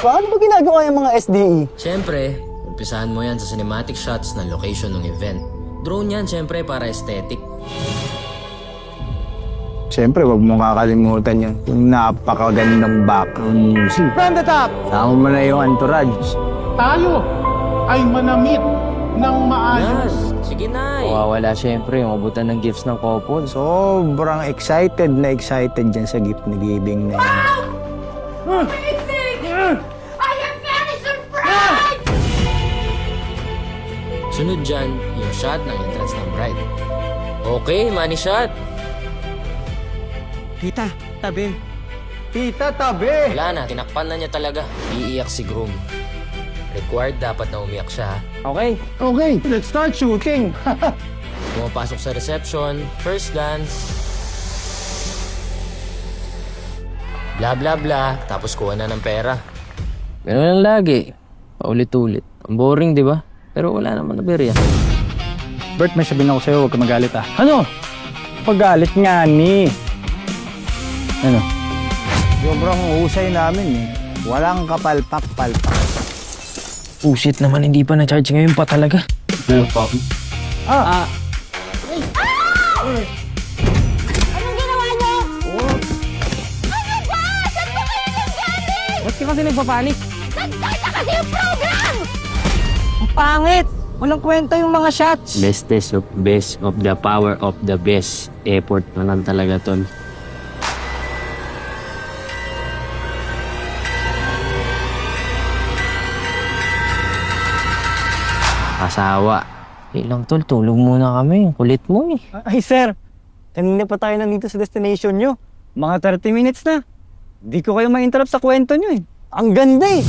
Paano ba ginagawa yung mga SDE? Siyempre, umpisahan mo yan sa cinematic shots ng location ng event. Drone yan, siyempre, para aesthetic. Siyempre, wag mong kakalimutan yan. Yung napakagandang background music. From the top! Sama mo na yung entourage. Tayo ay manamit ng maayos. Yan, sige na. Mawawala siyempre yung abutan ng gifts ng couple. Sobrang excited dyan sa gift na giving na yan. I am very surprised! Sunod dyan, yung shot ng entrance ng bride. Okay, money shot. Tita, tabi. Tita, tabi! Wala na, tinakpan na niya talaga. Iiyak si groom. Required dapat na umiyak siya, ha? Okay. Okay, let's start shooting. Pumapasok sa reception, first dance. Bla bla bla, tapos kuha na ng pera. Ganun lang lagi. Paulit-ulit. Ang boring, di ba? Pero wala naman na berya. Bert, may sabihin ako sa'yo, huwag ka magalit ah. Ano? Pagalit nga ni. Ano? Sobrang husay namin eh. Walang kapalpak-palpak. Pusit naman, hindi pa na-charge ngayon pa talaga. Anong ginawa niyo? Ano ba? Saan ba kayo nanggaling? Ba't ka kasi nagpapanik? Nag-start na kasi yung program! Ang pangit! Walang kwenta yung mga shots. Bestest of best of the power of the best. Effort na lang talaga, tol. Asawa. Eh lang tol, tulog muna kami. Kulit mo eh. Ay, sir. Kanina pa tayo nandito sa destination nyo. Mga 30 minutes na. Di ko kayo ma-interrupt sa kwento nyo eh. Ang ganda eh.